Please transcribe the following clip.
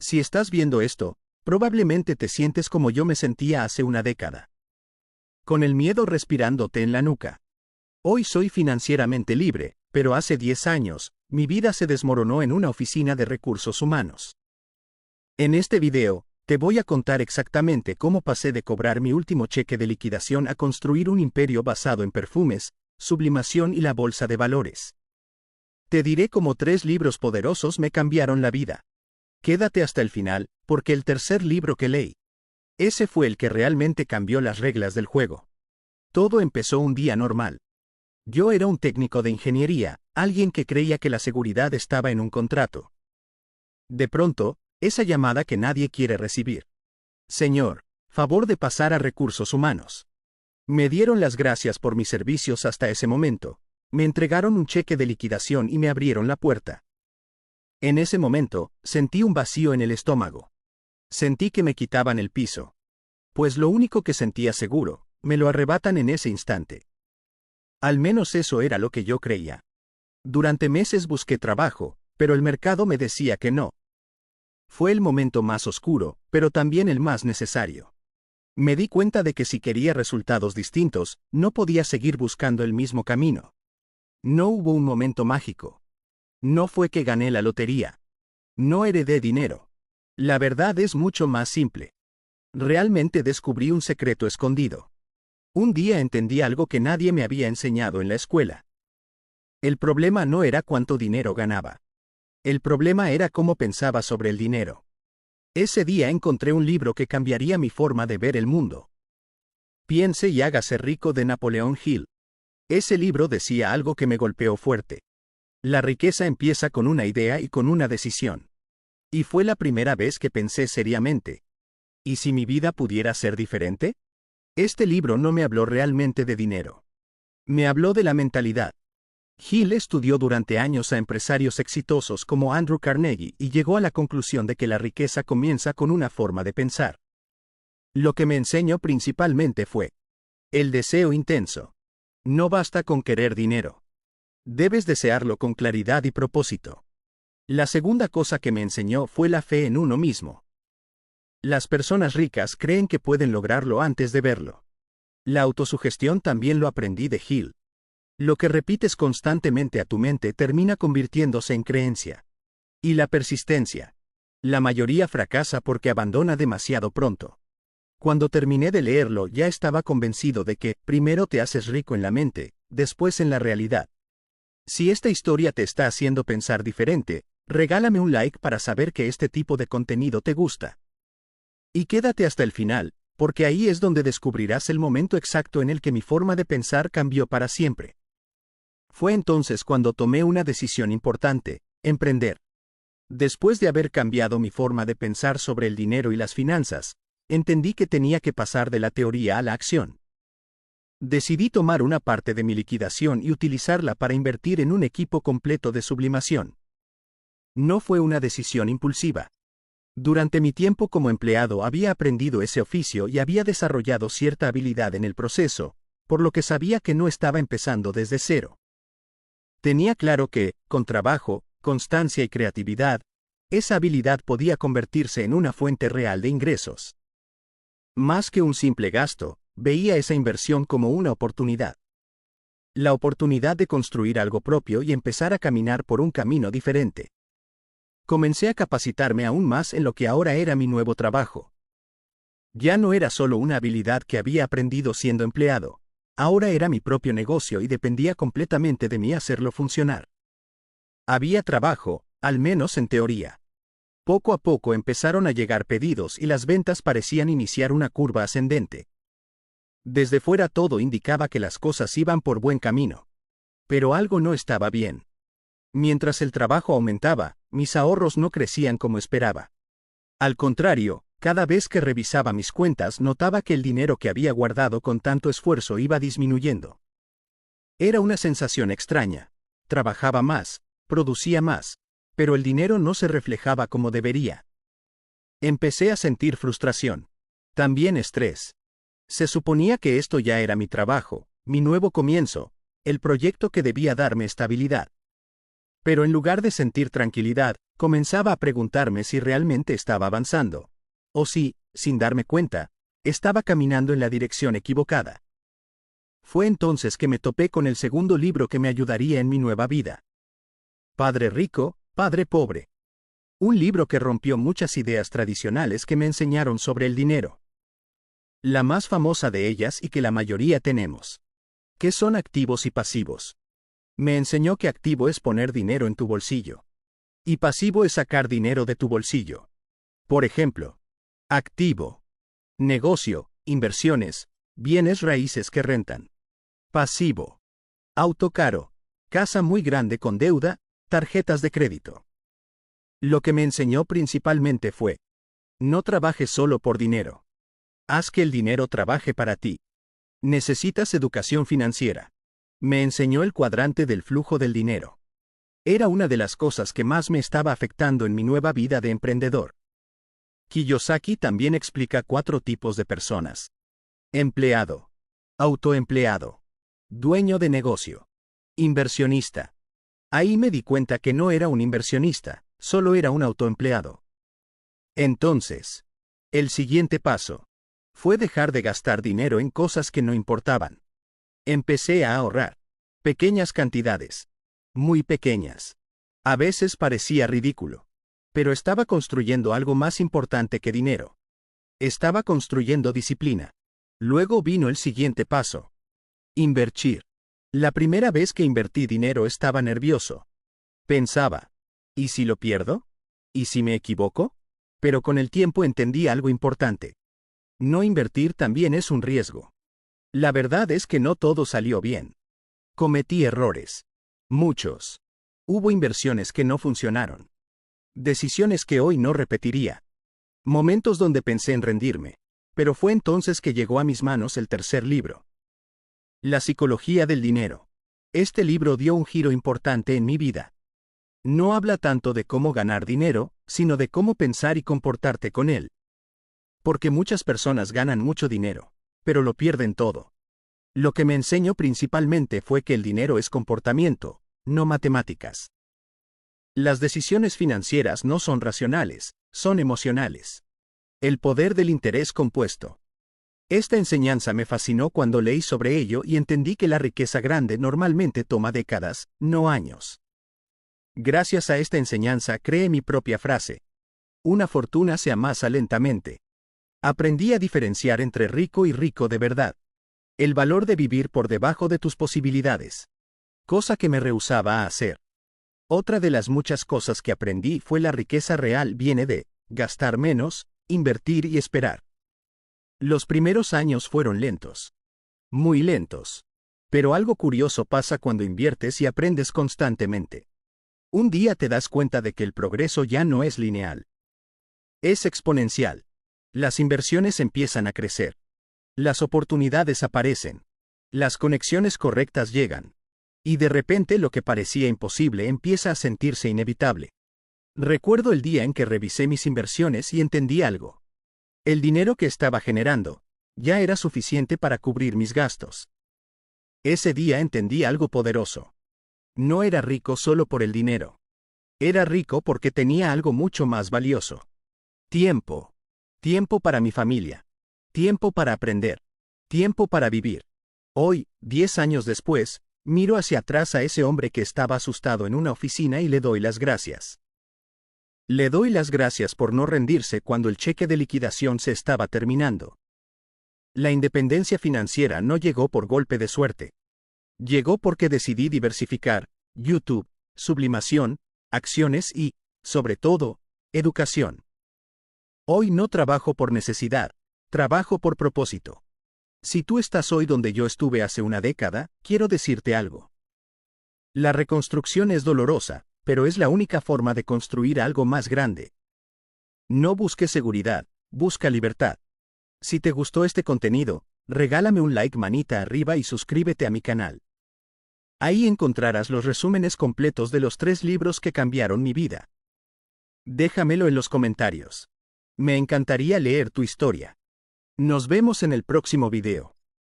Si estás viendo esto, probablemente te sientes como yo me sentía hace una década. Con el miedo respirándote en la nuca. Hoy soy financieramente libre, pero hace 10 años, mi vida se desmoronó en una oficina de recursos humanos. En este video, te voy a contar exactamente cómo pasé de cobrar mi último cheque de liquidación a construir un imperio basado en perfumes, sublimación y la bolsa de valores. Te diré cómo 3 libros poderosos me cambiaron la vida. Quédate hasta el final, porque el tercer libro que leí, ese fue el que realmente cambió las reglas del juego. Todo empezó un día normal. Yo era un técnico de ingeniería, alguien que creía que la seguridad estaba en un contrato. De pronto, esa llamada que nadie quiere recibir. Señor, favor de pasar a recursos humanos. Me dieron las gracias por mis servicios hasta ese momento. Me entregaron un cheque de liquidación y me abrieron la puerta. En ese momento, sentí un vacío en el estómago. Sentí que me quitaban el piso. Pues lo único que sentía seguro, me lo arrebatan en ese instante. Al menos eso era lo que yo creía. Durante meses busqué trabajo, pero el mercado me decía que no. Fue el momento más oscuro, pero también el más necesario. Me di cuenta de que si quería resultados distintos, no podía seguir buscando el mismo camino. No hubo un momento mágico. No fue que gané la lotería. No heredé dinero. La verdad es mucho más simple. Realmente descubrí un secreto escondido. Un día entendí algo que nadie me había enseñado en la escuela. El problema no era cuánto dinero ganaba. El problema era cómo pensaba sobre el dinero. Ese día encontré un libro que cambiaría mi forma de ver el mundo. Piense y hágase rico de Napoleón Hill. Ese libro decía algo que me golpeó fuerte. La riqueza empieza con una idea y con una decisión. Y fue la primera vez que pensé seriamente. ¿Y si mi vida pudiera ser diferente? Este libro no me habló realmente de dinero. Me habló de la mentalidad. Hill estudió durante años a empresarios exitosos como Andrew Carnegie y llegó a la conclusión de que la riqueza comienza con una forma de pensar. Lo que me enseñó principalmente fue el deseo intenso. No basta con querer dinero. Debes desearlo con claridad y propósito. La segunda cosa que me enseñó fue la fe en uno mismo. Las personas ricas creen que pueden lograrlo antes de verlo. La autosugestión también lo aprendí de Hill. Lo que repites constantemente a tu mente termina convirtiéndose en creencia. Y la persistencia. La mayoría fracasa porque abandona demasiado pronto. Cuando terminé de leerlo ya estaba convencido de que, primero te haces rico en la mente, después en la realidad. Si esta historia te está haciendo pensar diferente, regálame un like para saber que este tipo de contenido te gusta. Y quédate hasta el final, porque ahí es donde descubrirás el momento exacto en el que mi forma de pensar cambió para siempre. Fue entonces cuando tomé una decisión importante: emprender. Después de haber cambiado mi forma de pensar sobre el dinero y las finanzas, entendí que tenía que pasar de la teoría a la acción. Decidí tomar una parte de mi liquidación y utilizarla para invertir en un equipo completo de sublimación. No fue una decisión impulsiva. Durante mi tiempo como empleado había aprendido ese oficio y había desarrollado cierta habilidad en el proceso, por lo que sabía que no estaba empezando desde cero. Tenía claro que, con trabajo, constancia y creatividad, esa habilidad podía convertirse en una fuente real de ingresos. Más que un simple gasto, veía esa inversión como una oportunidad. La oportunidad de construir algo propio y empezar a caminar por un camino diferente. Comencé a capacitarme aún más en lo que ahora era mi nuevo trabajo. Ya no era solo una habilidad que había aprendido siendo empleado. Ahora era mi propio negocio y dependía completamente de mí hacerlo funcionar. Había trabajo, al menos en teoría. Poco a poco empezaron a llegar pedidos y las ventas parecían iniciar una curva ascendente. Desde fuera todo indicaba que las cosas iban por buen camino. Pero algo no estaba bien. Mientras el trabajo aumentaba, mis ahorros no crecían como esperaba. Al contrario, cada vez que revisaba mis cuentas notaba que el dinero que había guardado con tanto esfuerzo iba disminuyendo. Era una sensación extraña. Trabajaba más, producía más, pero el dinero no se reflejaba como debería. Empecé a sentir frustración. También estrés. Se suponía que esto ya era mi trabajo, mi nuevo comienzo, el proyecto que debía darme estabilidad. Pero en lugar de sentir tranquilidad, comenzaba a preguntarme si realmente estaba avanzando. O si, sin darme cuenta, estaba caminando en la dirección equivocada. Fue entonces que me topé con el segundo libro que me ayudaría en mi nueva vida. Padre Rico, Padre Pobre. Un libro que rompió muchas ideas tradicionales que me enseñaron sobre el dinero. La más famosa de ellas y que la mayoría tenemos. ¿Qué son activos y pasivos? Me enseñó que activo es poner dinero en tu bolsillo. Y pasivo es sacar dinero de tu bolsillo. Por ejemplo, activo. Negocio, inversiones, bienes raíces que rentan. Pasivo. Auto caro, casa muy grande con deuda, tarjetas de crédito. Lo que me enseñó principalmente fue: no trabajes solo por dinero. Haz que el dinero trabaje para ti. Necesitas educación financiera. Me enseñó el cuadrante del flujo del dinero. Era una de las cosas que más me estaba afectando en mi nueva vida de emprendedor. Kiyosaki también explica 4 tipos de personas: empleado, autoempleado, dueño de negocio, inversionista. Ahí me di cuenta que no era un inversionista, solo era un autoempleado. Entonces, el siguiente paso fue dejar de gastar dinero en cosas que no importaban. Empecé a ahorrar. Pequeñas cantidades. Muy pequeñas. A veces parecía ridículo. Pero estaba construyendo algo más importante que dinero. Estaba construyendo disciplina. Luego vino el siguiente paso. Invertir. La primera vez que invertí dinero estaba nervioso. Pensaba, ¿y si lo pierdo? ¿Y si me equivoco? Pero con el tiempo entendí algo importante. No invertir también es un riesgo. La verdad es que no todo salió bien. Cometí errores. Muchos. Hubo inversiones que no funcionaron. Decisiones que hoy no repetiría. Momentos donde pensé en rendirme. Pero fue entonces que llegó a mis manos el tercer libro. La psicología del dinero. Este libro dio un giro importante en mi vida. No habla tanto de cómo ganar dinero, sino de cómo pensar y comportarte con él. Porque muchas personas ganan mucho dinero, pero lo pierden todo. Lo que me enseñó principalmente fue que el dinero es comportamiento, no matemáticas. Las decisiones financieras no son racionales, son emocionales. El poder del interés compuesto. Esta enseñanza me fascinó cuando leí sobre ello y entendí que la riqueza grande normalmente toma décadas, no años. Gracias a esta enseñanza creé mi propia frase. Una fortuna se amasa lentamente. Aprendí a diferenciar entre rico y rico de verdad. El valor de vivir por debajo de tus posibilidades. Cosa que me rehusaba a hacer. Otra de las muchas cosas que aprendí fue la riqueza real viene de gastar menos, invertir y esperar. Los primeros años fueron lentos. Muy lentos. Pero algo curioso pasa cuando inviertes y aprendes constantemente. Un día te das cuenta de que el progreso ya no es lineal. Es exponencial. Las inversiones empiezan a crecer. Las oportunidades aparecen. Las conexiones correctas llegan. Y de repente lo que parecía imposible empieza a sentirse inevitable. Recuerdo el día en que revisé mis inversiones y entendí algo. El dinero que estaba generando ya era suficiente para cubrir mis gastos. Ese día entendí algo poderoso. No era rico solo por el dinero. Era rico porque tenía algo mucho más valioso. Tiempo. Tiempo para mi familia. Tiempo para aprender. Tiempo para vivir. Hoy, 10 años después, miro hacia atrás a ese hombre que estaba asustado en una oficina y le doy las gracias. Le doy las gracias por no rendirse cuando el cheque de liquidación se estaba terminando. La independencia financiera no llegó por golpe de suerte. Llegó porque decidí diversificar, YouTube, sublimación, acciones y, sobre todo, educación. Hoy no trabajo por necesidad, trabajo por propósito. Si tú estás hoy donde yo estuve hace una década, quiero decirte algo. La reconstrucción es dolorosa, pero es la única forma de construir algo más grande. No busques seguridad, busca libertad. Si te gustó este contenido, regálame un like manita arriba y suscríbete a mi canal. Ahí encontrarás los resúmenes completos de los 3 libros que cambiaron mi vida. Déjamelo en los comentarios. Me encantaría leer tu historia. Nos vemos en el próximo video.